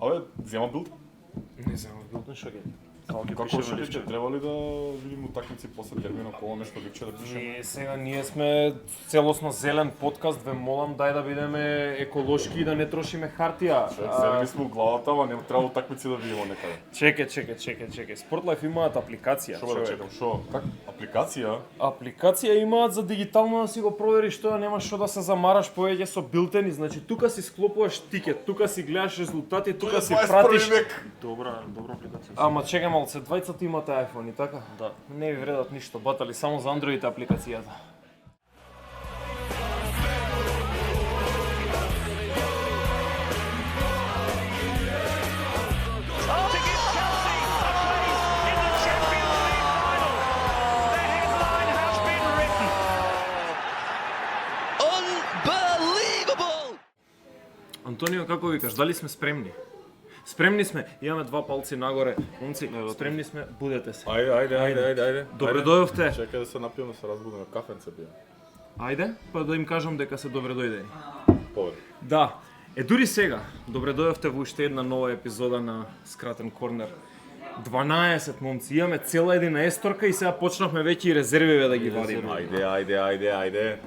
Абе, зема билд. Не знам, билтен што ги. Како што личе, треба ли да видиме утакмици после термина коло нешто личе да пишеме? Не, сега ние сме целосно зелен подкаст, ве молам дај да бидеме еколошки и да не трошиме хартија. Зелени сме у главата, ама не треба утакмици да видиме некаде. Чекај. Спортлайф имаат апликација. Што да чекам, што? Как? Апликација? Апликација имаат за дигитално да си го провериш тоа, немаш што да се замараш повеќе со билтени, значи тука си склопуваш тикет, тука си гледаш резултати, тука си пратиш. Добра апликација. Ама чекај малце, двајцата имате iPhone, така? Да. Не ви вредат ништо, батали само за Android апликацијата. Антонио, како викаш, дали сме спремни? Спремни сме, имаме два палци нагоре. Момци, спремни сме, будете се. Ајде. Добре дојдовте. Чекај да се напијам, да се разбудиме, кафенце пијам. Ајде, па да им кажам дека се добре дојдени. Повеќе. Да, дури сега, добре дојдовте во уште една нова епизода на Скратен корнер. 12 момци, имаме цела една есторка и сега почнавме веќе и резервиве да ги вадиме. Ајде.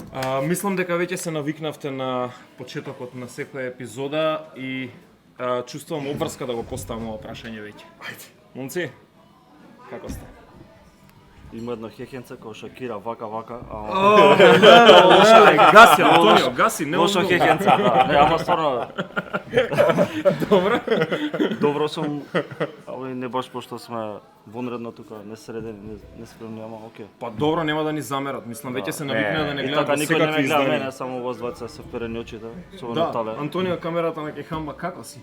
Мислам дека веќе се навикнавте на почетокот на секоја епизода и чувствувам обврска да го поставам ова прашање веќе. Ајде. Момци, како сте? Има едно хехенце кој Шакира вака. Гаси, Антонио, гаси, не Лошо хехенце, да. Не, ама стварно. Добро сум, ама не баш пошто сме вонредно тука, не средени, не спремни, ама окей. Па добро, нема да ни замерат. Мислам веќе се навикнаа да не И гледат така во никој не ме секакви гледа издания. мене, само вас двајца се вперени очите, со Да, Натале. Антонио, камерата на Кехамба, како си?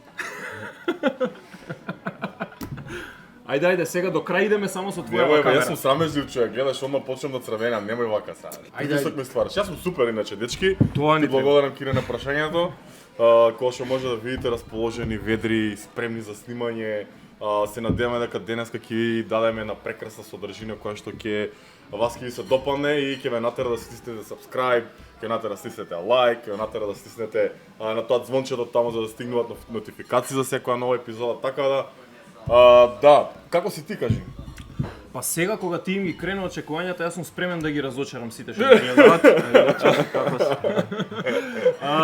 Ајде, сега до крај идеме само со твојава Јас камера. сум срамежлив човек, гледаш, одма почнам да црвенам, немој вака сега. Притисок ми ствараш. Јас сум супер иначе, дечки. Тоа ни Ти благодарам Кире на прашањето. Кога што може да видите расположени, ведри, спремни за снимање. Се надеваме дека денеска ќе ви дадеме на прекрасна содржина која што ќе вас ќе ви се допадне и ќе ве натера да стиснете subscribe, ќе натера да стиснете лайк, ќе натера да стиснете на тоа звончето таму за да стигнуваат нотификации за секоја нова епизода, така да да, како си ти кажи? Па сега кога ти им ги крена очекувањата, јас сум спремен да ги разочарам сите што ги гледаат.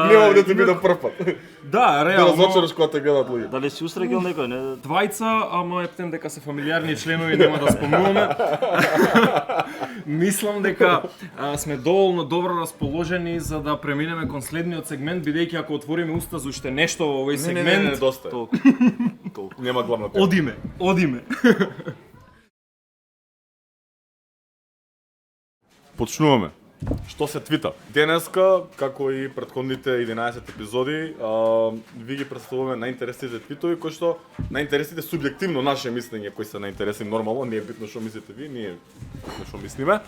Немам да ти бидам прв пат. Да, Да реално. разочараш кога те гледаат луѓе. Дали си усрегил некој, не? Двајца, ама ептен дека се фамилиарни членови, нема да спомнуваме. Мислам дека сме доволно добро расположени за да преминеме кон следниот сегмент, бидејќи ако отвориме уста за уште нешто во овој сегмент, Не, доста е. Толку. Нема главна тема. одиме. Почнуваме. Што се твита? Денеска, како и претходните 11 епизоди, ви ги представуваме најинтересните твитови, кои што најинтересните субјективно наше мислење, кои се најинтересни нормално, не е битно што мислите ви, ние што мислиме.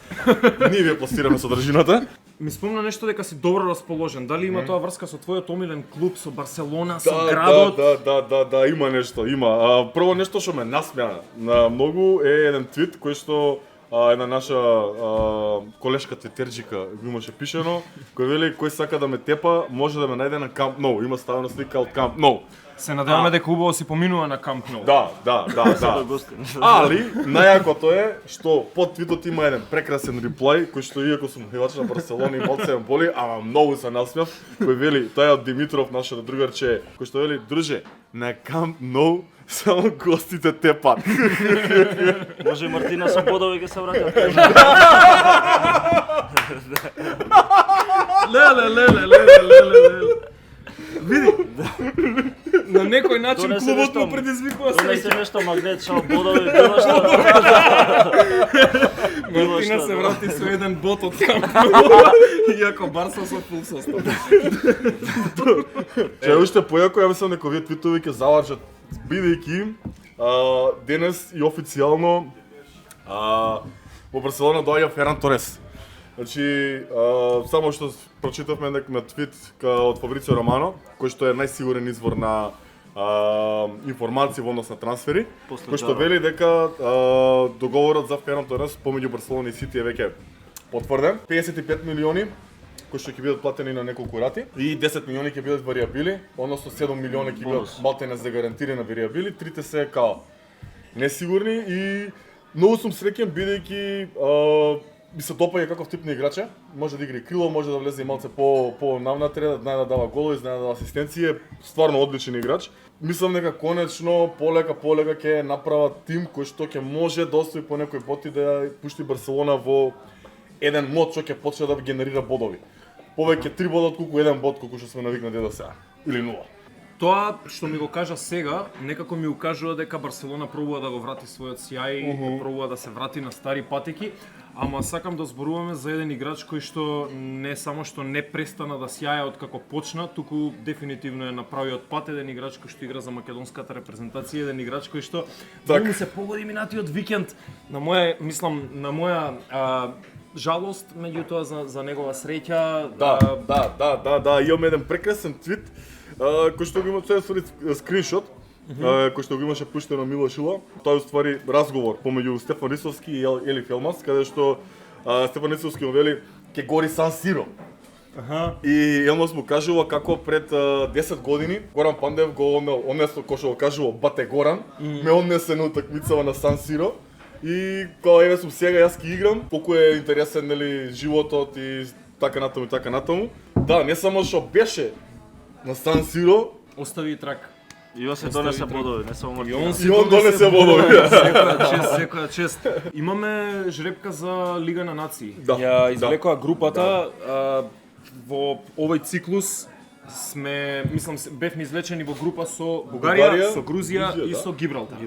Ние ви пласираме содржината. Ми спомна нешто дека си добро расположен. Дали има тоа врска со твојот омилен клуб, со Барселона, со градот? Да, има нешто, има. Прво нешто што ме насмеа на многу е еден твит кој што една наша колешка твитерџика го имаше пишено, кој вели кој сака да ме тепа може да ме најде на Camp Nou. Има ставена слика од Camp Nou. Се надеваме дека убаво си поминува на Камп Nou. Да. Али најакото е што под твитот има еден прекрасен реплај кој што иако сум навивач на Барселона и малце ме боли, ама многу се насмеав, кој вели, тоа е од Димитров, нашето другарче, кој што вели, друже, на Camp Nou само гостите тепат. Може и Мартина со бодови ќе се вратат. Леле. Види. На некој начин Донесе клубот нешто- му предизвикува Донесе среќа. нешто магнет, шо бодови, било што. Мартина што, се да. врати со еден бот од Камп Nou, иако Барса со фул состав. Че уште појако, ја мислам дека овие твитови ќе завршат, бидејќи денес и официјално во Барселона доаѓа Феран Торес. Значи, само што прочитавме на твит од Фабрицио Романо, кој што е најсигурен извор на информации во однос на трансфери, После кој што Джаро. вели дека договорот за Феран Торес помеѓу Барселона и Сити е веќе потврден. 55 милиони кои што ќе бидат платени на неколку рати и 10 милиони ќе бидат вариабили, односно 7 милиони ќе бидат Бонус. малтене загарантирани вариабили, трите се као несигурни и многу сум среќен бидејќи ми се допаѓа каков тип на играче, може да игра и крило, може да влезе и малце по навнатре, да знае да дава голови, знае да дава асистенција, стварно одличен играч. Мислам дека конечно полека ќе направат тим кој што ќе може да остави по некој бот и да ја пушти Барселона во еден мод што ќе почне да генерира бодови. Повеќе 3 бода отколку еден бод колку што сме навикнати до сега или 0. Тоа што ми го кажа сега, некако ми укажува дека Барселона пробува да го врати својот сјај, пробува да се врати на стари патеки, ама сакам да зборуваме за еден играч кој што не само што не престана да сјаја од како почна, туку дефинитивно е направиот пат, еден играч кој што игра за македонската репрезентација, еден играч кој што Так. ми се погоди минатиот викенд на моја жалост, меѓутоа за негова среќа. Да, имаме еден прекрасен твит кој што го има скриншот, кој што го имаше пуштено Милош Ила. Тоа е уствари разговор помеѓу Стефан Рисовски и Ели Фелмас, каде што Стефан Рисовски му вели ќе гори Сан Сиро. И Елмас му кажува како пред 10 години Горан Пандев го однесо кој што го кажува Бате Горан, ме однесе на утакмицава на Сан Сиро. И кога еве сум сега јас ќе играм, колку е интересен нели животот и така натаму. Да, не само што беше на Сан Сиро, Остави и трак. И он се донесе бодови, не само И Мартин. он он донесе бодови. Секоја чест. Имаме жребка за Лига на нации. Да, Ја извлекоа групата во овој циклус бевме извлечени во група со Бугарија, со Грузија и да. со Гибралтар.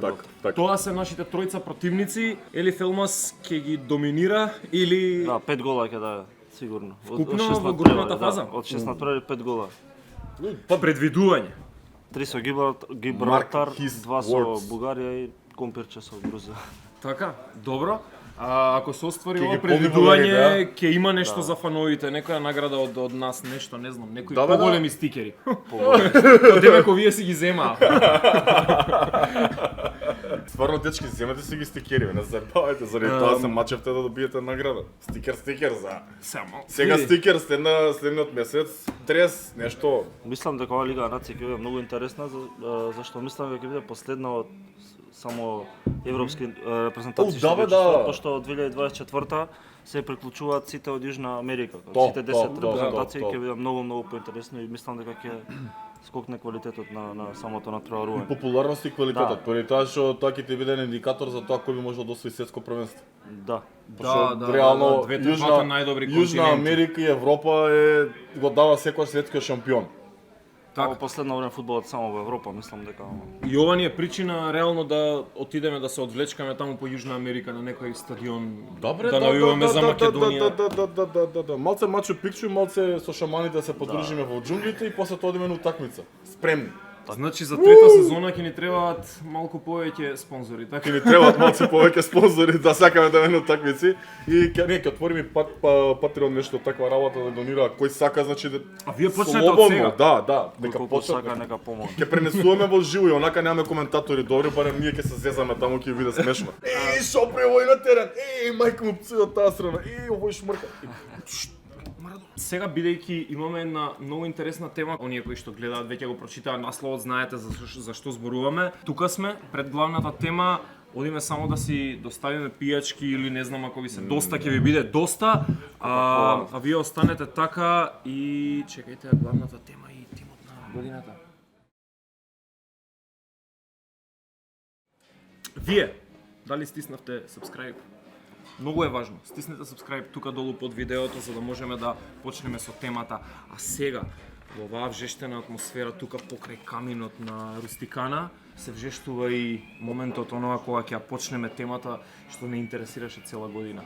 Так. Тоа се нашите тројца противници. Ели Фелмас ќе ги доминира или Да, 5 гола ќе даде, сигурно. Вкупно Од 16 во групната прва, фаза? Да, од 16 први 5 гола. предвидување. 3 со Гибралтар, Mark his 2 со words. Бугарија и компирче со Грузија. Така, добро. Ако се оствари Ќе ова ги предвидување, помни ќе има нешто за фановите, некоја награда од нас, нешто, не знам, некои Да, бе, да. поголеми стикери. Од тебе кој вие си ги земаа. Стварно дечки, земете си ги стикери, не заебавајте, заради тоа се мачевте да добиете награда. Стикер за. Само. Сега стикер следниот месец, трес, нешто. Мислам дека ова Лига на нации ќе биде многу интересна, зашто мислам дека ќе биде последна од само европски репрезентации да, бе, да. пошто од 2024 се приклучуваат сите од Јужна Америка. Сите 10 да, репрезентации да. ќе биде многу поинтересно и мислам дека ќе скокне квалитетот на самото натпреварување. Популарност и квалитетот, поради тоа што тоа ќе ти биде еден индикатор за тоа кој би можел да освои светско првенство. Да. Реално двете најдобри Јужна континенти. Америка и Европа го дава секој светскиот шампион. Во последно време фудбалот само во Европа, мислам дека И ова ни е причина реално да отидеме да се одвлечкаме таму по Јужна Америка на некој стадион, Добре, да навиваме за Македонија. Да. Малце Мачу Пикчу, малце со шаманите да се подружиме во џунглите и после тоа одиме на утакмица. Спремни. Значи за трета сезона ќе ни требаат малку повеќе спонзори, така? Ќе ни требаат малце повеќе спонзори да сакаме да мену такмици и ќе отвориме Патреон нешто таква работа да донира кој сака, значи да. А вие почнете од слободно, сега. Да, нека колку почнат. сака нека помогне. Ќе пренесуваме во живо и онака немаме коментатори добри, барем ние ќе се зезаме таму ќе биде смешно. Шо превој на терен. Мајка му пцува таа страна. Овој шмрка. Сега бидејќи имаме една многу интересна тема, оние кои што гледаат веќе го прочитаа насловот, знаете за што зборуваме. Тука сме пред главната тема. Одиме само да си доставиме пијачки или не знам ако ви се доста ќе ви биде доста, а вие останете така и чекајте главната тема и тимот на годината. Вие дали стиснавте subscribe? Многу е важно. Стиснете subscribe тука долу под видеото за да можеме да почнеме со темата. А сега во оваа вжештена атмосфера тука покрај каминот на Рустикана се вжештува и моментот онова кога ќе ја почнеме темата што не интересираше цела година.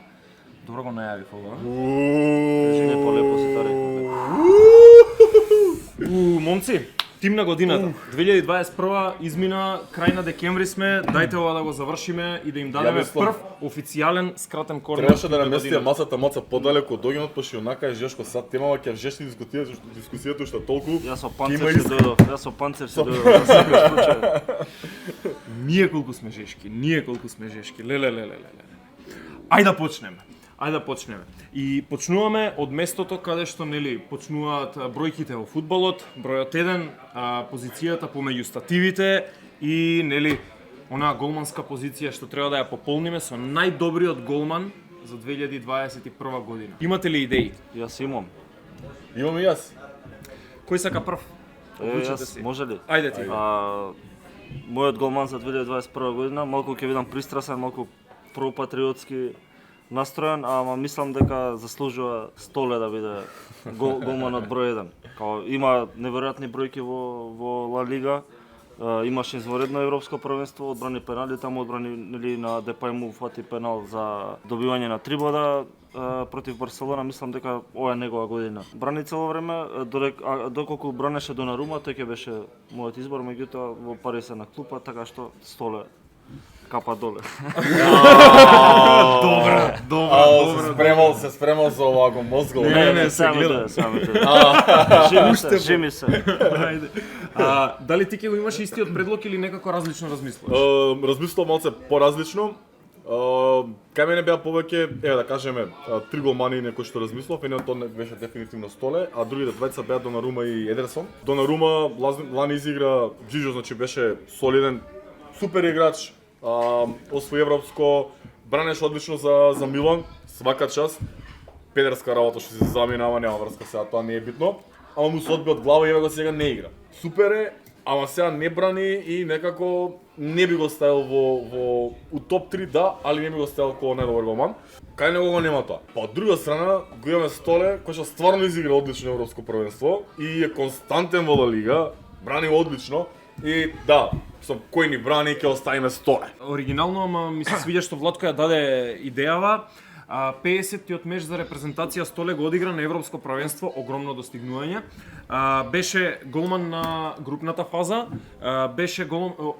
Добро го најави ова. Кажи не полепо се таре. Момци, тим на годината. 2021 измина, крај на декември сме, дајте ова да го завршиме и да им дадеме мислам- прв официјален скратен корнер. Требаше да на наместија годината. масата маца подалеку од огнот, пошто онака е жешко сад темава ќе вжешти дискусијата што толку. Јас со Има панцер иск- се дојдов, јас со панцер се дојдов за секој случај. Ние колку сме жешки, Леле. Ајде да почнеме. Ајде да почнеме. И почнуваме од местото каде што нели почнуваат бројките во фудбалот, бројот 1, позицијата помеѓу стативите и нели онаа голманска позиција што треба да ја пополниме со најдобриот голман за 2021 година. Имате ли идеи? Јас имам. Имам и јас. Кој сака прв? Одлучете Јас, се. може ли? Ајде ти. Мојот голман за 2021 година, малку ќе бидам пристрасен, малку пропатриотски настроен, ама мислам дека заслужува Столе да биде голманот број 1. Као има неверојатни бројки во Ла Лига. Имаше изворедно европско првенство, одбрани пенали, таму одбрани нели на Депај му фати пенал за добивање на 3 бода против Барселона. Мислам дека ова е негова година. Брани цело време, доколку бранеше Донарума, тој ќе беше мојот избор, меѓутоа во Пари се на клупа, така што Столе капа доле. Добра. Се спремал за овако мозгол. Не, сами гледам. Жими се. Ајде. Дали ти ќе го имаш истиот предлог или некако различно размислуваш? Размислувам малце поразлично. Кај мене беа повеќе, еве да кажеме, 3 голмани некои што размислував, едниот од нив беше дефинитивно Столе, а другите двајца беа Донарума и Едерсон. Донарума лани изигра џиџо, значи беше солиден, супер играч, освои европско, бранеше одлично за Милан, свака час. Педерска работа што се заминава, нема врска сега, тоа не е битно. Ама му се одби од глава и еве го сега не игра. Супер е, ама сега не брани и некако не би го ставил у топ 3 да, али не би го ставил како најдобар голман. Кај него го нема тоа. Па од друга страна го имаме Столе, кој што стварно изигра одлично европско првенство и е константен во Ла Лига, брани одлично и да, со кој ни брани ќе оставиме Столе. Оригинално, ама ми се свиѓа што Владко ја даде идејава. 50-тиот меч за репрезентација Столе го одигра на европско првенство, огромно достигнување. Беше голман на групната фаза, беше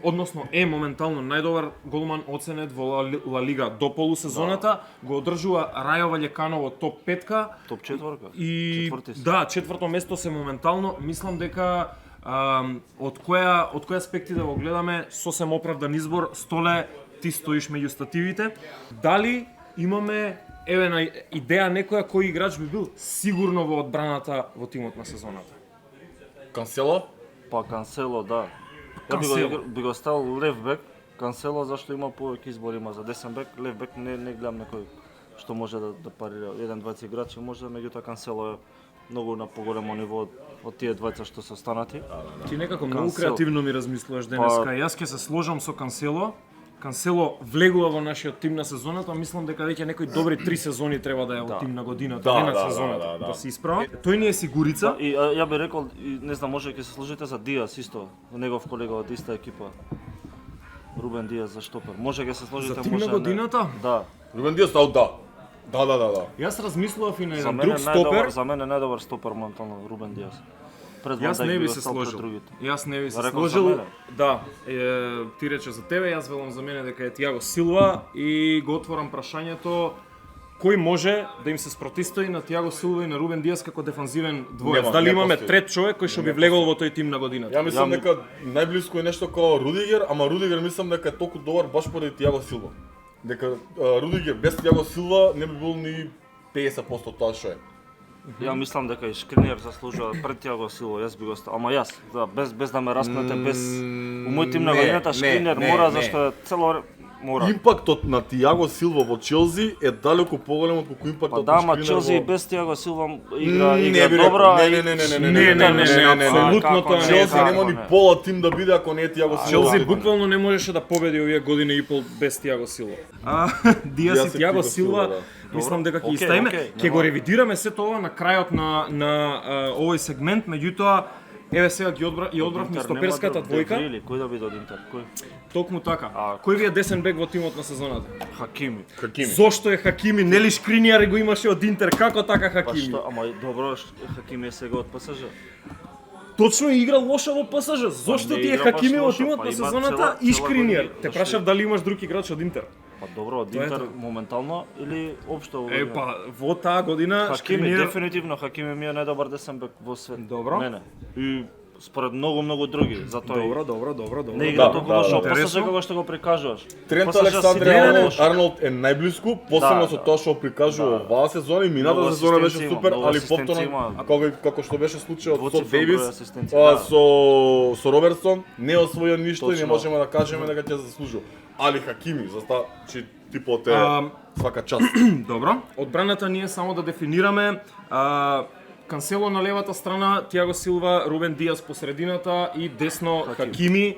односно е моментално најдобар голман оценет во Ла Лига до полусезоната, го одржува Рајо Ваљеканово топ 5-ка. Топ 4-ка. И четврти си. да, четврто место се моментално. Мислам дека од кој аспекти да го гледаме, сосем оправдан избор. Столе, ти стоиш меѓу стативите. Дали имаме еве на идеја некоја кој играч би бил сигурно во одбраната во тимот на сезоната? Кансело? Па Кансело, да. Кансело. Би го ставил лев бек, Кансело зашто има повеќе избори, има за десен бек, лев бек не гледам некој што може да парира. 1-2 играчи може, меѓутоа Кансело е многу на поголемо ниво од тие двајца што се останати. Ти некако многу Кансело. креативно ми размислуваш денеска. Јас ќе се сложам со Кансело. Кансело влегува во нашиот тим на сезоната, мислам дека веќе некои добри 3 сезони треба да е во тим на годината, не на сезоната, да се исправа. Тој ни е сигурица. И ја би рекол, и не знам, може ќе се сложите за Диас исто, негов колега од иста екипа. Рубен Диас за штопер. Може ќе се сложите, За тим може на годината? Да. Рубен Диас стал да. Да. Јас размислував и на За еден мене друг стопер. за мене најдобар стопер моментално Рубен Диас. Пред Јас Ван Дајк не би го се ставил пред сложил. другите. Јас не би се Рекол за сложил. мене. Да, ти рече за тебе, јас велам за мене дека е Тиаго Силва и го отворам прашањето кој може да им се спротистои на Тиаго Силва и на Рубен Диас како дефанзивен двоец. Нема, Дали не имаме постои. трет човек кој што би влегол во тој тим на годината? Ја мислам дека најблиско е нешто како Рудигер, ама Рудигер мислам дека е толку добар баш поради Тиаго Силва. Дека Рудигер без Тиаго Силва не би бил ни 50% тоа што е. Ја мислам дека и Шкринер заслужува пред Тиаго Силва, јас би го ставил. Ама јас, да, без да ме распнете, без у мој тим на Не, годината не, Шкринер не, мора не. зашто е цело мора. Импактот на Тиаго Силва во Челси е далеку поголем од колку Па импактот да, на ама Шкринер Челси и во... без Тиаго Силва Не игра би рекол, добро. не, а и- не, апсолутно тоа не е Челси така. нема ни пола тим да биде ако не е Тиаго Силва. Челси буквално не можеше да победи овие година и пол без Тиаго Силва. Диас Диас и и Тиаго Тиаго Силва, Силва, мислам дека ќе Окей, иставиме. окей, Ќе го ревидираме сето ова на крајот на овој сегмент, меѓутоа еве сега ги одбравме стоперската двојка. Кој да биде од Интер? Кој? Токму така. А, Кој ви е десен бек во тимот на сезоната? Хакими. Хакими. Зошто е Хакими? Нели Шкринијар го имаше од Интер, како така Па Хакими? што, ама добро, Хакими е сега од ПСЖ. Точно е играл лошо во ПСЖ. Зошто не ти е игра баш Хакими во лошо, тимот па на има сезоната цела и Шкринијар? година. Те Зашто прашав дали имаш друг играч од Интер. Па добро, од Тоа е Интер тоа. моментално или општо во Е година? па во таа година Хакими, Шкринијар дефинитивно Хакими ми е најдобар десен бек во свет. Добро. Мене. И според многу други, затоа Добро. не игра Да, толку да, лошо, да. после кога што го прикажуваш. Трент После што Александр си гледаш лошо. Арнолд е најблиску, посебно Да, со да. тоа што прикажува Да. оваа сезона и мината Многу сезона беше асистенции има, супер, многу али асистенции повторно има. како што беше случајот со Двоцифрен Дейвис, број асистенции, да. со Робертсон, не освоја ништо и не Точно. можеме да кажеме дека ќе заслужил. Али Хакими, за таа че типот е свака част. Добро. Одбраната ние само да дефинираме Кансело на левата страна, Тиаго Силва, Рубен Диас по средината и десно Хакими.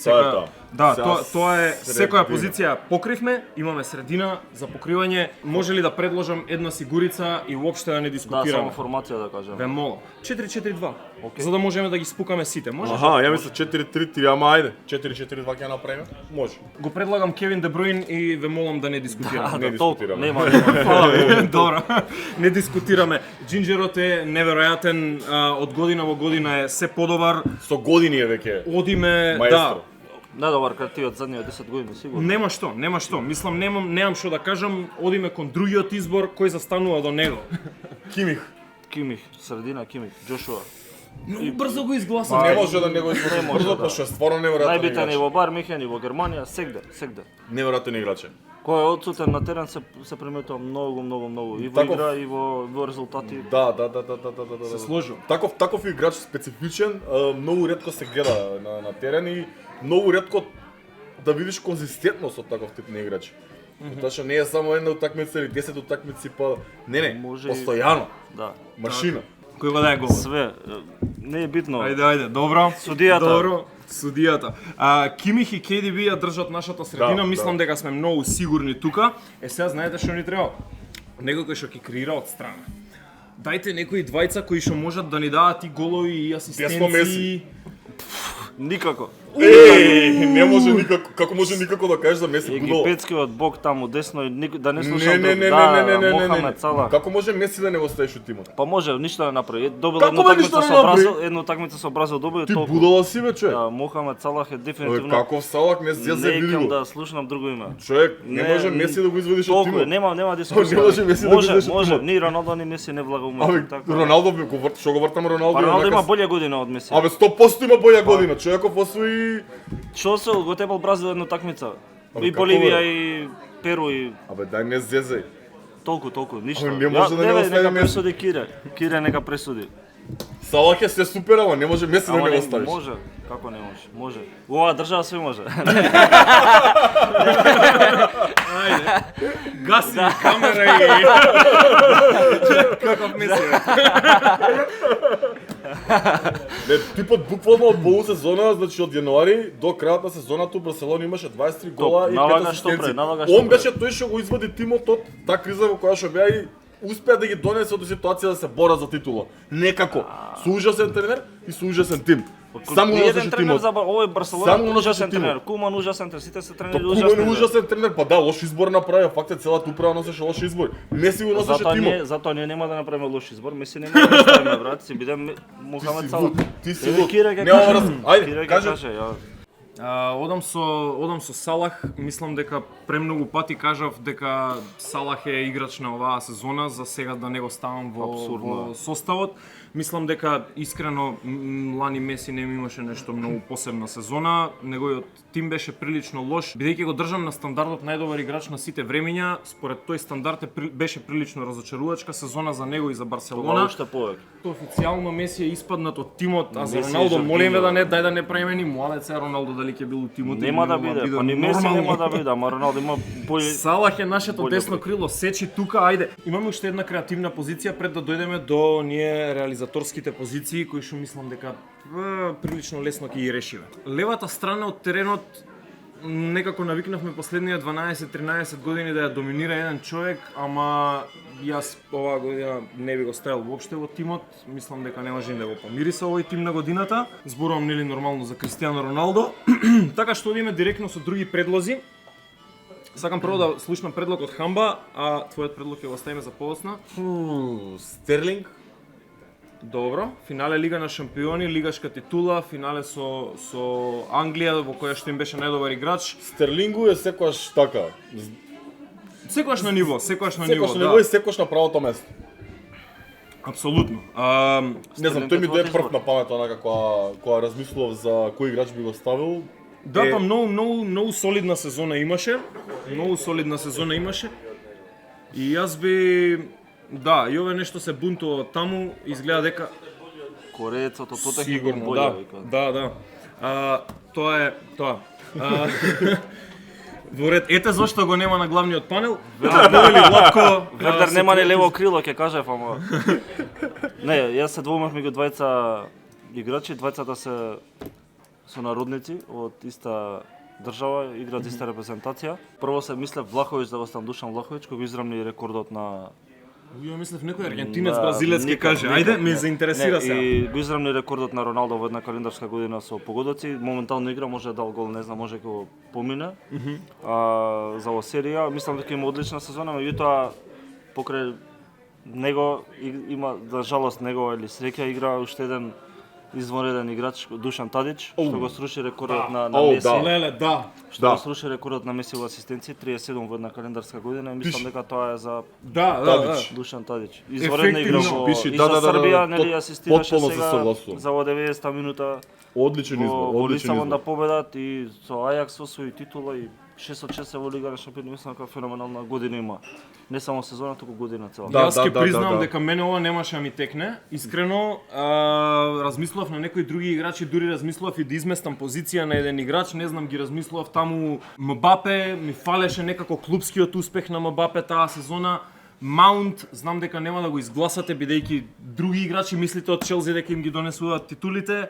Тоа е тоа. Да, Сега тоа е секоја средина. позиција покривме, имаме средина за покривање. Може ли да предложам една сигурица и уопште да не Да, дискутираме? само формација да кажем. Ве молам. 4-4-2. За да можеме да ги спукаме сите. Може? Аха, ја мисля 4-3-3, ама ајде. 4-4-2 ќе направиме? Може. Го предлагам Кевин Де Бруин и ве молам да не дискутираме. Не Толку, дискутираме. нема. Фала ви. Добро. Не дискутираме. Джинџерот е неверојатен, од година во година е се подобар. Со години е веќе Одиме, да. маестро. Недобар картиот задниот 10 години сигурно. Нема што. Мислам немам што да кажам. Одиме кон другиот избор кој застанува до него. Кимих. Кимих, средина Кимих, Джошуа. Многу брзо го изгласа. Не може да не го Не избориш може, брзо, да. пошто е стварно неверојатен Најбитен е играч. во Бар Михен и во Германија, сегде. Неверојатен играч. е. Кој е одсутен на терен се приметува многу и во Таков- игра и во резултати. Да. Се сложил. Таков играч специфичен, многу ретко се гледа на терен и многу ретко да видиш конзистентност од таков тип на играч. Тоа што не е само една утакмица или 10 утакмици, па не, Може и- постојано, Да. машина. Кој го даде гол? Све, не е битно. Ајде, добро. Судијата. Добро, судијата. Кимих и KDB ја држат нашата средина, Да, мислам да. дека сме многу сигурни тука. Сега знаете што ни треба? Некој кој што ќе креира од страна. Дајте некои двајца кои што можат да ни дадат и голови и Десно Меси. асистенции. Никако. Не може никако, како може никако да кажеш за Меси будало? Египетскиот бог таму десно и да не слушам Не, друг. Да, не. Мохамед Салах. Како може Меси да не го ставиш у тимот? Па може, ништо не направи. Добил Како едно бе, такмица ништо не со направи? Бразил, едно такмица со Бразил добил и Ти толку. будала си бе, човек. Да, Мохамед Салах е дефинитивно. Каков Салак не се Не види икам го. да слушнам друго име. Човек, не може Меси да го изведиш од Толку е, тимот. нема дискусија. Не може Меси да го изведиш од Може, тимот. ни Роналдо ни Меси не влага Абе, уметно така. Роналдо би го врт, што го вртам Роналдо? Па Роналдо онака има с- болја година од Меси. Абе 100% има боја година. Човеков освои. Што се го тепал Бразил едно такмица. Абе, И како Боливија бе? и Перу и Абе дај не зезај. толку, ништо. Абе, не може да не бе, остави нека Меси. пресуди Кире нека пресуди. Салак е се супер, ама не може Меси да Ама не не го ставиш. може, како не може? Може. Во оваа држава све може. Ајде. Гаси камера и каков мисли. Не, типот буквално од полусезона, значи од јануари до крајот на сезоната у Барселона имаше 23 гола и 5 налага што асистенции. пре, налага што Он пре. беше тој што го извади тимот од таа криза во која што беа и успеа да ги донесе до ситуација да се бора за титула. Некако. Со ужасен тренер и со ужасен тим. Само го еден носеше тренер тимот. за овој Барселона Само го носеше ужасен тимот. тренер, Куман ужасен тренер, сите се тренери Куман ужасни. е бе. ужасен тренер, па да, лош избор направи, факт е целата управа носеше лош избор. Меси го носеше тимот. Затоа ние нема да направиме лош избор, Меси нема да ставиме брат, си бидеме Мохамед Салах. Ти си Еве, луд. Кире ќе Нема каже. врска. Ајде, Кире ќе кажи. каже, ја. Одам со Салах, мислам дека премногу пати кажав дека Салах е играч на оваа сезона, за сега да не го ставам во составот. Мислам дека искрено лани Меси не имаше нешто многу посебна сезона, неговиот тим беше прилично лош, бидејќи го држам на стандардот најдобар играч на сите времиња, според тој стандард беше прилично разочарувачка сезона за него и за Барселона. Уште повеќе. Официјално Меси е испаднат од тимот, а за Меси е Роналдо Жординьо. молиме да не дај да не правиме ни муавец Роналдо дали ќе бил у тимот. Нема да биде, па ни Меси нормално. нема да биде, ама Роналдо има бољи. Салах е нашето Болje десно број. крило, сечи тука, ајде. Имаме уште една креативна позиција пред да дојдеме до ние реализаторските позиции кои што мислам дека прилично лесно ќе ги решиме. Левата страна од теренот некако навикнавме последнија 12-13 години да ја доминира еден човек, ама јас оваа година не би го ставил воопште во тимот. Мислам дека не може да го помири со овој тим на годината. Зборувам нели нормално за Кристијано Роналдо. Така што одиме директно со други предлози. Сакам прво да слушнам предлог од Хамба, а твојот предлог ќе го оставиме за подоцна. Стерлинг. Добро, финале Лига на шампиони, лигашка титула, финале со Англија во која што им беше најдобар играч. Стерлингу е секојаш така. Секогаш на ниво, секогаш на ниво, Секојаш на да. ниво и секојаш на правото место. Апсолутно. Не знам, тој ми дое прв на памет онака кога размислував за кој играч би го ставил. Да, па многу солидна сезона имаше. Многу солидна сезона имаше. И јас би Јове нешто се бунтува таму, изгледа дека Кореецот од Тотенхем сигурно, болја, да. Тоа е тоа. Во ред, ете зашто го нема на главниот панел. Повели Владко. Вердер нема ни лево крило, ќе кажев, ама. Не, јас се двоумев меѓу двајца играчи, двајцата се сонародници од иста држава, играат иста репрезентација. Прво се мислев Влаховиќ да го ставам Душан Влаховиќ, кој го израмни рекордот на Ја мислев некој аргентинец бразилец ќе каже. Ајде, ме заинтересира се. И го израмни рекордот на Роналдо во една календарска година со погодоци. Моментално игра, може да дал гол, не знам, може ќе го помине. За ова серија, мислам дека има одлична сезона, меѓутоа покрај него има, за жалост, него или среќа игра уште еден извонреден играч Душан Тадич, што го сруши рекордот на Меси. Леле, да. Што го сруши рекордот на Меси во асистенции, 37 во една календарска година, и мислам дека тоа е за Да. Душан Тадич. Извонредна игра Ефективно. во и за Србија, нели асистираше потполно се сега согласувам. за во 90-та минута Одличен избор, во одличен Лисабон да избор. победат и со Ајакс освои титула и 6 од 6 во Лига на шампиони, мислам дека феноменална година има. Не само сезона, туку година цела. Да, Јас ќе признам да. дека мене ова немаше да ми текне. Искрено, размислував на некои други играчи, дури размислував и да изместам позиција на еден играч, не знам, ги размислував таму Мбапе, ми фалеше некако клупскиот успех на Мбапе таа сезона. Маунт, знам дека нема да го изгласате бидејќи други играчи мислите од Челси дека им ги донесуваат титулите.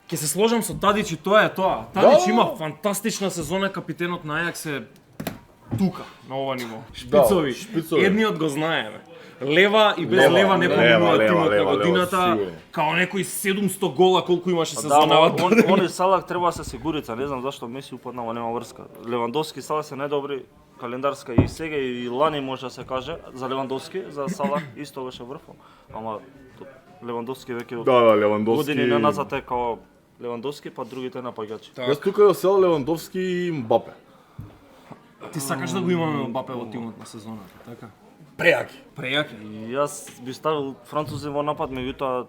Ќе се сложам со Тадич и тоа е тоа. Тадич има фантастична сезона, капитенот на Ајакс е тука, на ова ниво. Шпицови. шпицови. Едниот го знаеме. Лева и без лева не поминува тимот на годината, сигурно. као некои 700 гола колку имаше Да, сезонава. он и Салах треба да се сигурица, не знам зашто Меси упаднава, нема врска. Левандовски и Салах се најдобри календарска и сега и лани може да се каже за Левандовски, за Салах исто беше врвом. Ама Левандовски веќе Да, Левандовски. години наназад е као Левандовски, па другите напаѓачи. Јас тука ја сел Левандовски и Мбапе. Ти сакаш да го имаме Мбапе во тимот на сезоната, така? Прејаки. И јас би ставил французи во напад, меѓутоа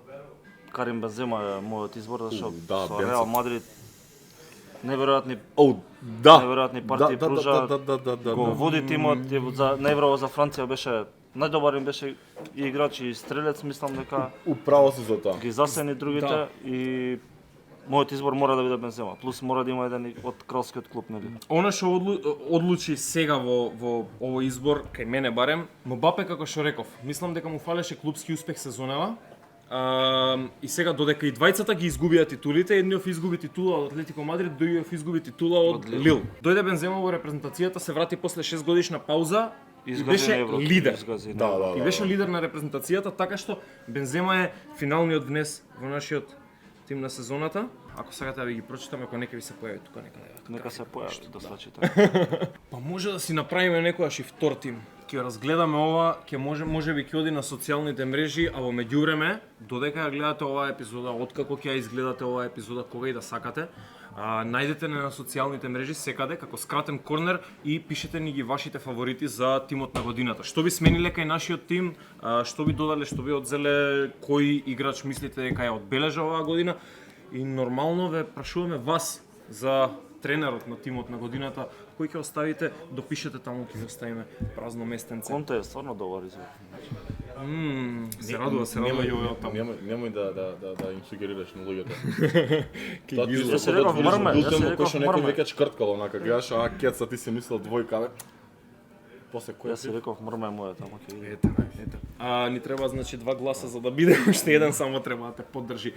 Карим Бензема е мојот избор, зашто Да, со Бензема. Реал Мадрид неверојатни Да. неверојатни партии пружа. Да. Го води тимот и за најбраво за Франција беше најдобар им беше и играч и стрелец, мислам дека Управо се за тоа. ги засени другите Да. и мојот избор мора да биде Бензема. Плюс мора да има еден од кралскиот клуб, нели? Она што одлучи сега во овој избор, кај мене барем, Мбапе како што реков, мислам дека му фалеше клупски успех сезонава. И сега додека и двајцата ги изгубија титулите, едниот изгуби титула од Атлетико Мадрид, другиот изгуби титула од Лил. Дојде Бензема во репрезентацијата, се врати после 6 годишна пауза и беше лидер. Да. И беше лидер на репрезентацијата, така што Бензема е финалниот внес во нашиот тим на сезоната. Ако сакате да ги прочитаме, ако нека ви се појави тука некаде. Нека се појави да слачите. Па може да си направиме некојаш и втор тим. Ќе разгледаме ова, ќе може би ќе оди на социјалните мрежи, а во меѓувреме, додека ја гледате оваа епизода, откако ќе ја изгледате оваа епизода, кога и да сакате, најдете не на социјалните мрежи секаде како скратен корнер и пишете ни ги вашите фаворити за тимот на годината. Што би смениле кај нашиот тим, што би додале, што би одзеле, кој играч мислите дека ја одбележа оваа година и нормално ве прашуваме вас за тренерот на тимот на годината, кој ќе оставите, допишете таму, ќе оставиме празно местенце. Конте е стварно добар избор. Се радува Јове од таму. Немој да им сугерираш на луѓето. Ќе ги Јас се реков мрме, јас се реков Кој некој мрме. веќе чкрткало, онака гледаш, кеца ти си мислел двојка, бе. После кој Јас се реков мрме мојата, ама ќе види. Ете. Ни треба значи 2 гласа за да биде уште еден, само треба да те поддржи.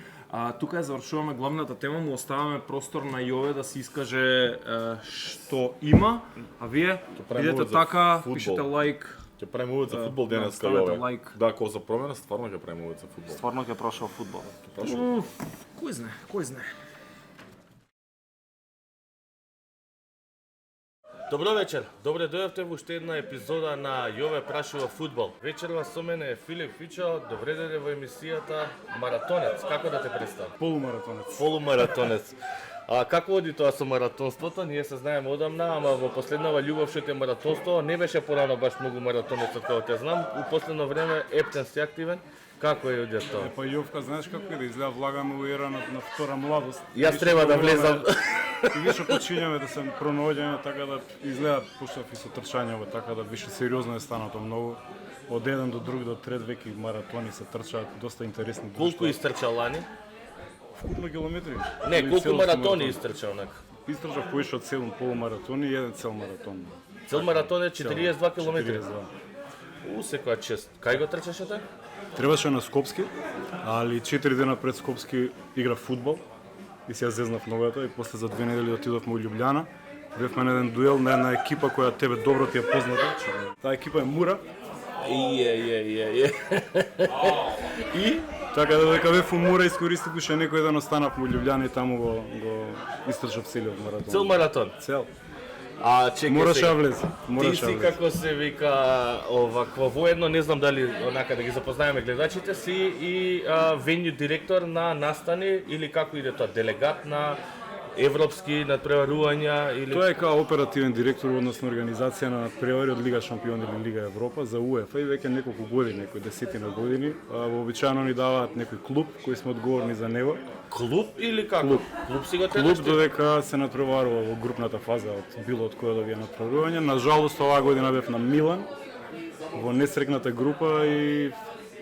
Тука ја завршуваме главната тема, му оставаме простор на Јове да се искаже што има, а вие правиме бидете за така, фудбал. пишете лайк. Ќе правиме увид за фудбал денеска, ставете Јове. лайк. Да, ако за промена, стварно ќе правиме увид за фудбал. Стварно ќе прошao фудбал. Кој знае, кој знае. Добро вечер, добре дојавте во уште една епизода на Јове прашува фудбал. Вечерва со мене е Филип Фичо, добре дојде во емисијата Маратонец. Како да те представам? Полумаратонец. Полумаратонец. А како оди тоа со маратонството? Ние се знаеме одамна, ама во последнава љубов што е маратонство, не беше порано баш многу маратонецот како те знам. У последно време ептен си активен. Како е оди тоа? Па Јовка, знаеш како е да изгледа влагаме во ера на втора младост. Јас треба да влезам. И више почињаме да се пронаоѓаме така да изгледа почнав и со трчањево, така да више сериозно е станато многу. Од еден до друг до трет веќе маратони се трчаат, доста интересни. Колку истрча лани? Вкупно километри? Не, колку Целосно маратони истрча онак? Истрчав повеќе од 7 полумаратони и еден цел маратон. Цел маратон е 42 километри. 42. Секоја чест. Кај го трчаше тоа? Требаше на Скопски, али 4 дена пред Скопски игра фудбал и се ја зезнав ногата и после за 2 недели отидовме во Љубљана. Бевме на еден дуел на една екипа која тебе добро ти е позната. Таа екипа е Мура. И? Така да дека бев у Мура искористив уште некој ден останав во Љубљана и таму го истрчав целиот маратон. Цел маратон. Цел. А чекај Мораше сега. да влезе. Ти Мораше си да влезе. како се вика овакво воедно, не знам дали онака да ги запознаеме гледачите, си и венју директор на настани или како иде тоа, делегат на европски надпреварувања или Тој е као оперативен директор, односно организација на надпревари од Лига Шампиони или Лига Европа за УЕФА и веќе неколку години, некои десетина години. Вообичаено ни даваат некој клуб кој сме одговорни за него. клуб или како? Клуб си го Клуб тенеш? додека се надпреварува во групната фаза од било од која да ви е надпреварување. Нажалост оваа година бев на Милан во несрекната група и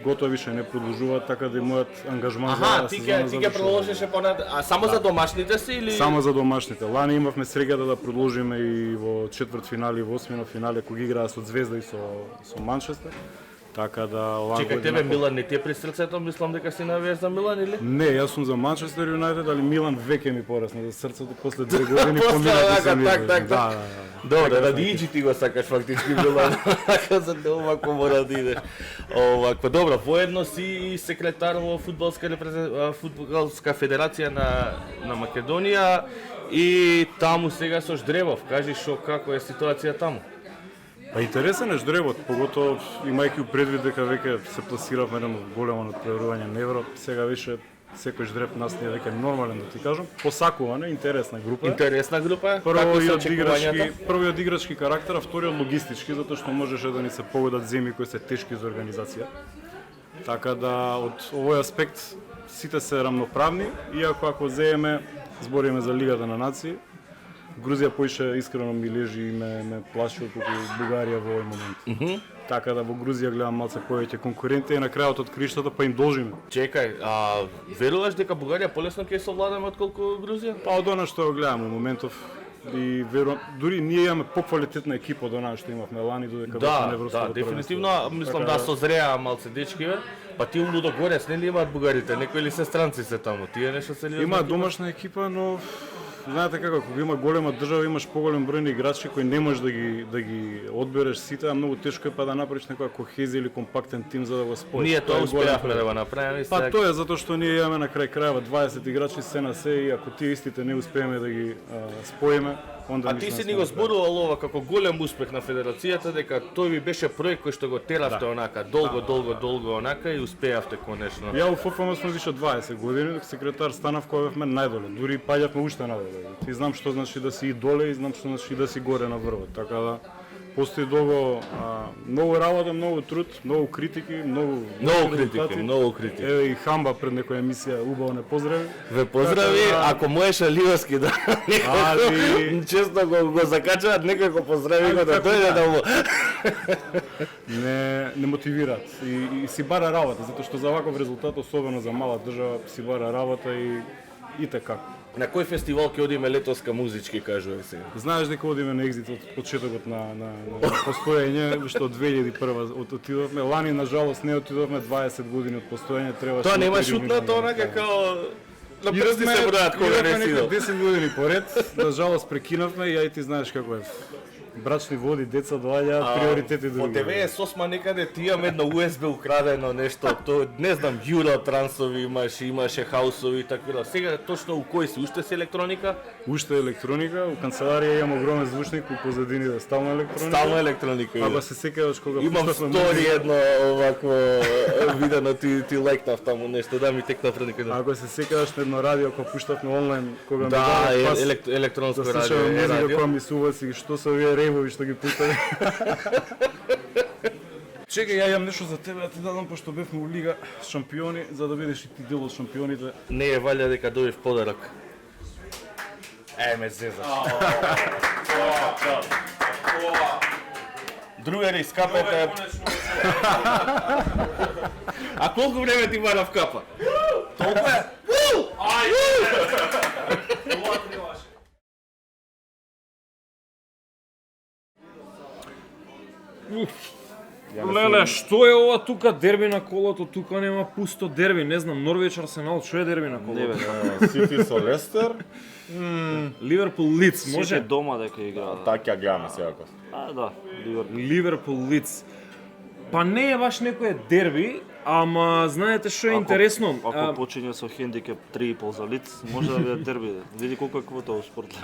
готово више не продолжуваат, така да и мојот ангажман Аха, за ти сезона ќе завршува. продолжеше понад, а само за домашните си или Само за домашните. Лани имавме среќата да продолжиме и во четвртфинали, во осмина финале кога играа со Звезда и со Манчестер. Така да оваа Чекај, година тебе Милан не ти е при срцето, мислам дека си навиеш за Милан или? Не, јас сум за Манчестер Юнайтед, али Милан веќе ми порасна за срцето после 2 години После поминати онака, сам так, излез. так, Да, так. Добре, ради иџи ти го сакаш фактички Милан. Така за да овако мора да идеш. Овако, добро, воедно си и секретар во фудбалска федерација на Македонија и таму сега со Ждребов. Кажи шо како е ситуација таму? Па интересен е Ждребот, поготово имајќи предвид дека веќе се пласиравме едно големо надпреварување на Евро, сега више секој Ждреб нас не е веќе нормален да ти кажам, посакувана, интересна група. Интересна група, Прво како и се од играчки, очекувањата? прво и од играчки карактер, а втори од логистички, затоа што можеше да ни се погодат земји кои се тешки за организација. Така да од овој аспект сите се рамноправни, иако ако земеме збориме за Лигата на нации, Грузија поише искрено ми лежи и ме плаши од Бугарија во овој момент. Така да во Грузија гледам малце повеќе конкуренти и на крајот од криштата па им должиме. Чекај, а веруваш дека Бугарија полесно ќе совладаме отколку Грузија? Па од она што го гледам во моментов и верувам, дури ние имаме поквалитетна екипа од она што имавме лани додека бевме на Да, Европското дефинитивно, првенство. мислам Така да созреа малце дечкиве, па тие у Лудогорец не ли имаат бугарите, некои ли се странци се таму, тие нешто се ли Има домашна екипа, но знаете како, кога има голема држава, имаш поголем број на играчи кои не можеш да ги одбереш сите, а многу тешко е па да направиш некоја кохезија или компактен тим за да го споиш. Ние тоа е голем успеавме проблем. да го направиме и Па сега. тоа е затоа што ние имаме на крај крајава 20 играчи се на се и ако тие истите не успееме да ги споиме, онда А ништо ти не си сме ни го направили. зборувал ова како голем успех на федерацијата, дека тој ви беше проект кој што го теравте онака долго онака и успеавте конечно. Ја у ФФМ сме више 20 години, док секретар станав кога бевме најдоле, дури паѓавме уште надоле. Ти знам што значи да си и доле и знам што значи да си горе на врвот, така да постои многу работа, многу труд, многу критики, многу резултати. Многу критики. Еве и Хамба пред некоја емисија убаво не поздрави. Ве поздрави, Така да- ако можеше Ливски да Али- често го закачаат, нека го поздрави го да како дојде да. да му Не мотивираат и си бара работа, затоа што за ваков резултат, особено за мала држава, си бара работа и така. На кој фестивал ќе одиме летоска музички, кажувај сега? Знаеш дека одиме на екзит од почетокот на постоење, што од 2001 отидовме, лани на жалост не отидовме 20 години од постоење, требаше. Тоа нема да шутна, отидеме. тоа онака као на прсти се бројат кога Идовме не си некои идол. 10 години поред, на жалост прекинавме и ја и ти знаеш како е. брачни води, деца доаѓаат, приоритети По други. ТВ сосма некаде ти имам едно USB украдено нешто, то не знам, Euro трансови имаше хаусови и така да. Сега точно у кој си, уште си електроника? Уште електроника, у канцеларија имам огромен звучник, у позадините стално електроника. Стално електроника. Ако се сеќаваш кога Имам пуштавме стори едно овакво видено, ти лайкнав таму нешто, да ми текна пред некој ден. Ако се сеќаваш на едно радио кога пуштавме онлайн, кога ми Да, дадат пас електронско да радио, слушаме музика радио. која ми се уваци, што се овие рейвови што ги пуштаме. Чекај, ја имам нешто за тебе да ти дадам, пошто бевме у Лига шампиони, за да бидеш и ти дел од шампионите. Не е валја дека добив подарок. Ме зезаш. Другари, скапете. А колку време ти барав капа? Толку е? Леле, што е ова тука дерби на колото? Тука нема пусто дерби, не знам, Норвеч Арсенал, што е дерби на колото? Сити со Лестер, Ливерпул Лиц, Може може? дома дека играат. така ја гледаме секако. Да, Ливерпул. Ливерпул Лиц. Па не е баш некое дерби, ама знаете што е интересно? Ако почине со хендикеп 3,5 за лиц, може да биде дерби. Види колку е квота во спорт.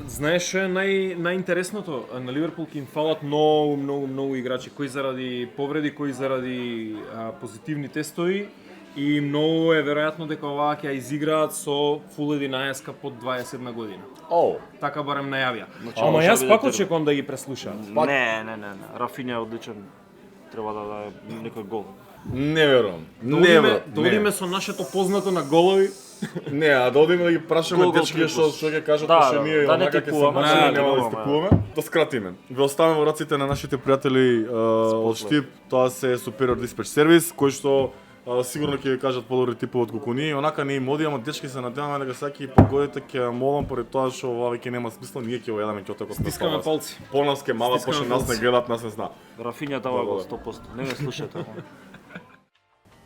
Знаеш што е најинтересното? На Ливерпул ќе им фалат многу играчи, кои заради повреди, кои заради позитивни тестови и многу е веројатно дека оваа ќе ја изиграат со фул 11 под 21 година. Така барем најавија. Ама може јас да пак биде очекувам да ги преслушаат. Не. Рафиња е одличен. Треба да даде некој гол. Не верувам. Да одиме со нашето познато на голови. Не, а да одиме да ги прашаме Гол, дечки што ќе кажат Да, што ние да не онака ќе се тикуваме, мачиме, не нема да тикуваме. стикуваме. Да скратиме. Ве оставаме во раците на нашите пријатели од Штип, тоа се Superior Dispatch Service, кој што сигурно ќе ви кажат подобри типови од колку ние, онака не им оди, ама дечки се надеваме дека сега ќе ги погодите, ќе ја молам поради тоа што ова веќе нема смисла, ние ќе го јадеме ќотокот. Стискаме палци. Понас ке мала, Стискаме пошто нас не палци. гледат, нас не зна. Рафиња дава гол 100%. Не ме слушате.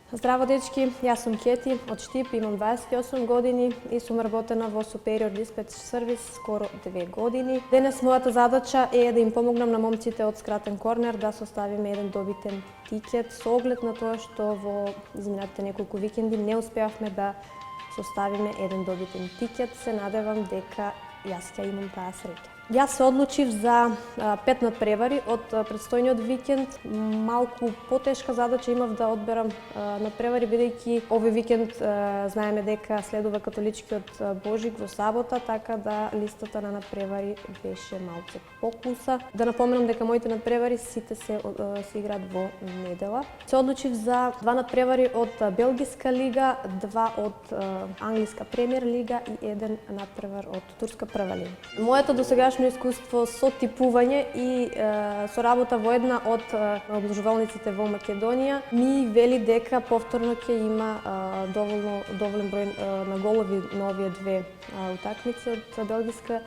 Здраво дечки, јас сум Кети од Штип, имам 28 години и сум работена во Superior Dispatch Service скоро 2 години. Денес мојата задача е да им помогнам на момците од Скратен корнер да составиме еден добитен тикет со оглед на тоа што во изминатите неколку викенди не успеавме да составиме еден добитен тикет. Се надевам дека јас ќе имам таа среќа. Јас се одлучив за 5 надпревари од предстојниот викенд. Малку потешка задача имав да одберам надпревари, бидејќи овој викенд знаеме дека следува католичкиот Божик во сабота, така да листата на надпревари беше малку покуса. Да напоменам дека моите надпревари сите се играат во недела. Се одлучив за 2 надпревари од Белгиска лига, 2 од Англиска премиер лига и еден надпревар од Турска прва лига. Моето досегашно искуство со типување и со работа во една од обложувалниците во Македонија ми вели дека повторно ќе има доволен број на голови на овие две утакмици од Белгиска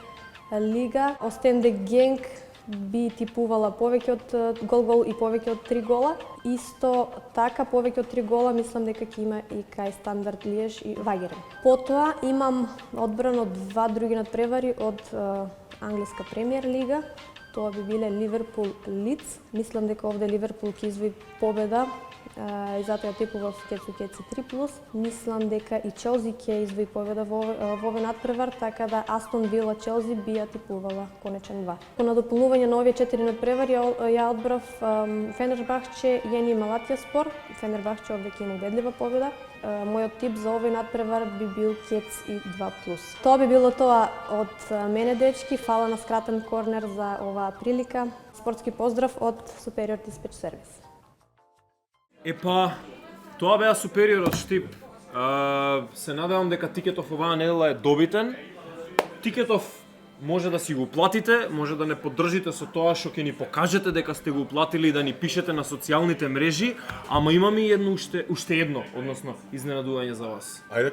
лига. Остенде Генк би типувала повеќе од гол и повеќе од 3 гола. Исто така, повеќе од 3 гола, мислам дека ќе има и кај Стандард Лиеж и Вагерен. Потоа имам одбрано 2 други надпревари од Англиска премиер лига. Тоа би биле Ливерпул Лиц. Мислам дека овде Ливерпул ќе извои победа и затоа типував Кецу 3+. Мислам дека и Челси ќе извои победа во овој надпревар, така да Астон Вила Челси би ја типувала конечен 2. По надополнување на овие 4 надпревари ја одбрав Фенербахче Јени Малатјаспор. Фенербахче овде ќе има убедлива победа. Мојот тип за овој надпревар би бил Кец и 2+. Тоа би било тоа од мене, дечки. Фала на Скратен корнер за оваа прилика. Спортски поздрав од Superior Dispatch Service. Епа, тоа беа Superior од Штип. Се надевам дека тикетов оваа недела е добитен. Тикетов може да си го платите, може да не поддржите со тоа што ќе ни покажете дека сте го платили и да ни пишете на социјалните мрежи, ама имаме и уште едно, односно изненадување за вас. Ајде.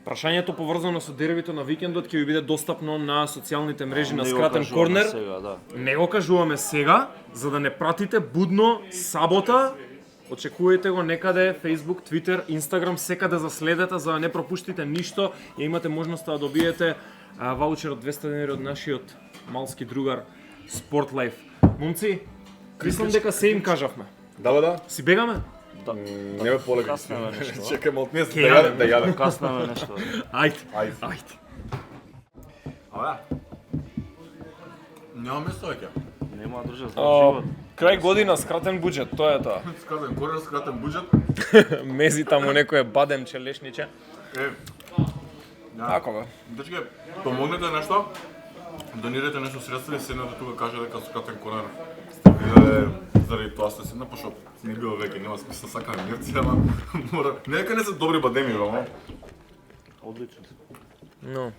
Прашањето поврзано со дербито на викендот ќе ви биде достапно на социјалните мрежи на Не го Скратен кажуваме корнер. сега, да. Не го кажуваме сега, за да не пратите будно сабота. Очекувајте го некаде, Facebook, Twitter, Instagram, секаде заследете за да не пропуштите ништо и имате можноста да добиете ваучер од 200 денари од нашиот малски другар Sport Life. Момци, мислам дека се им кажавме. Да. Си бегаме? Не ме полеги. Каснеме нешто. Чекаме од днес Ке јадем. да јадем. Каснеме нешто. Ајде. Нема место веќе. Нема друже за живот. Крај година, скратен буџет, тоа е тоа. Скратен корен, скратен буџет. Мези таму некое бадемче, лешниче. Тако бе. Дечки, помогнете нешто. Донирате нешто средства и седнете тука каже дека скратен корен. Сте виделе заради тоа сте седна, пошто не било веќе, нема смисла сакам инерција, ама мора. Не дека не се добри бадеми, ама. Одлично. Но.